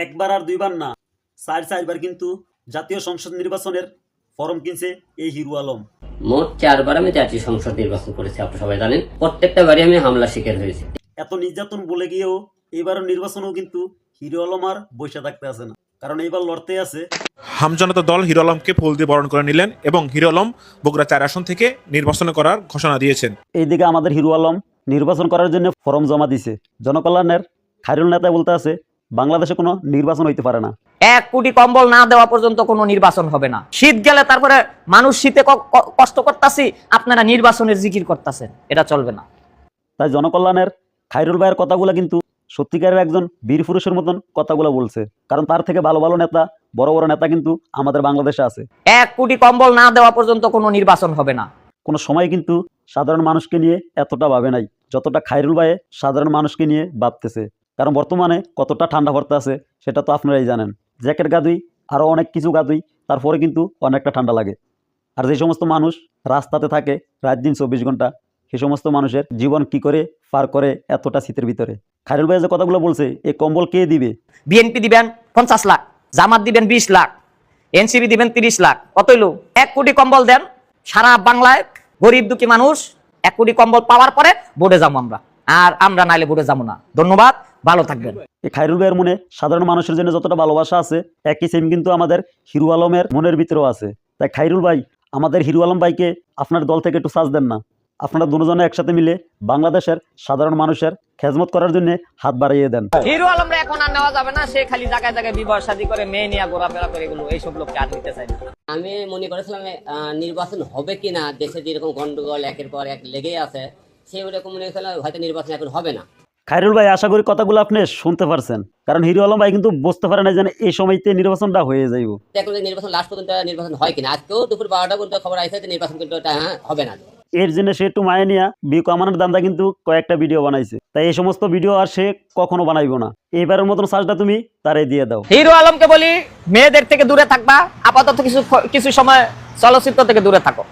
একবার আর দুইবার না, চারবার কিন্তু জাতীয় সংসদ নির্বাচনের ফরম কিনছে এই হিরো আলম। মোট 4 বার আমি জাতীয় সংসদ নির্বাচন করেছি, আপনি সবাই জানেন। প্রত্যেকটা বারই আমি হামলা শিকার হয়েছি। এত নির্যাতন বলে গিয়েও এবারও নির্বাচনেও কিন্তু হিরো আলম আর বসে থাকতে আছে না, কারণ এইবার লড়তে আছে হামজনতা দল হিরো আলমকে ফুল দিয়ে বরণ করে নিলেন এবং হিরো আলম বগুড়া 4 আসন থেকে নির্বাচন করার ঘোষণা দিয়েছেন। এইদিকে আমাদের হিরো আলম নির্বাচন করার জন্য ফরম জমা দিছে। জনকল্যাণের খায়রুল নেতা বলতে আছে বাংলাদেশে কোনো নির্বাচন হইতে পারে না। 1 কোটি কম্বল না দেওয়া পর্যন্ত কোনো নির্বাচন হবে না। শীত গেলে তারপরে মানুষ শীতে কষ্ট করতেছি, আপনারা নির্বাচনের জিকির করতেছেন, এটা চলবে না। তাই জনকল্যাণের খায়রুল ভাইয়ের কথাগুলো কিন্তু সত্যিকারের একজন বীর পুরুষের মতন কথাগুলো বলছে, কারণ তার থেকে ভালো ভালো নেতা, বড় বড় নেতা কিন্তু আমাদের বাংলাদেশে আছে। 1 কোটি কম্বল না দেওয়া পর্যন্ত কোনো নির্বাচন হবে না। কোনো সময় কিন্তু সাধারণ মানুষকে নিয়ে এতটা ভাবে নাই যতটা খায়রুল ভাই সাধারণ মানুষকে নিয়ে ভাবতেছে। কারণ বর্তমানে কতটা ঠান্ডা পড়তে আছে সেটা তো আপনারাই জানেন। জ্যাকেট গাদুই আরও অনেক কিছু গাদুই, তারপরে কিন্তু অনেকটা ঠান্ডা লাগে। আর যে সমস্ত মানুষ রাস্তাতে থাকে রাত দিন 24 ঘন্টা, সে সমস্ত মানুষের জীবন কি করে পার করে এতটা শীতের ভিতরে। খায়রুল ভাই যে কথাগুলো বলছে, এই কম্বল কে দিবে? বিএনপি দিবেন 50 লাখ, জামাত দিবেন 20 লাখ, এনসিপি দিবেন 30 লাখ, কত হইলো? 1 কোটি কম্বল দেন সারা বাংলায় গরিব দুঃখী মানুষ। 1 কোটি কম্বল পাওয়ার পরে ভোটে যাবো আমরা, আর আমরা নাইলে ভোটে যাবো না। ধন্যবাদ, ভালো থাকবেন। এই খায়রুল ভাইয়ের মনে সাধারণ মানুষের জন্য যতটা ভালোবাসা আছে, একই সেম কিন্তু আমাদের হিরো আলমের মনের ভিতরেও আছে। তাই খায়রুল ভাই, আমাদের হিরো আলম ভাইকে আপনার দল থেকে একটু সাজ দেন না। আপনারা দুজনে একসাথে মিলে বাংলাদেশের সাধারণ মানুষের খেদমত করার জন্য হাত বাড়িয়ে দেন। হিরো আলমরা এখন আর নেওয়া যাবে না, সে খালি জায়গায় জায়গায় বিবাহ শাদী করে মেয়ে নিয়ে ঘোরাফেরা করে, এগুলো এইসব লোককে আর নিতে চাই না। আমি মনে করেছিলাম নির্বাচন হবে কিনা, দেশে যেরকম গন্ডগোল একের পর এক লেগেই আছে, সেই রকম মনে হয়েছিল হয়তো নির্বাচন এখন হবে না। খায়রুল ভাই, আশা করি কথাগুলো আপনি শুনতে পারছেন, কারণ হিরো আলম ভাই কিন্তু বুঝতে পারে না যে এই সময়তে নির্বাচনটা হয়ে যাইব। এখন নির্বাচন লাস্ট পর্যন্ত নির্বাচন হয় কিনা, আজকেও দুপুর 12টা পর্যন্ত খবর আসছে যে নির্বাচন কিন্তু হবে না। এর জন্য সে একটু মায়া নিয়া বিকু আমানের দান্দা কিন্তু কয়েকটা ভিডিও বানাইছে। তাই এই সমস্ত ভিডিও আর সে কখনো বানাইবো না। এবারের মতন সাজটা তুমি তারে দিয়ে দাও। হিরো আলমকে বলি মেয়েদের থেকে দূরে থাকবা, আপাতত কিছু সময় চলচ্চিত্র থেকে দূরে থাকো।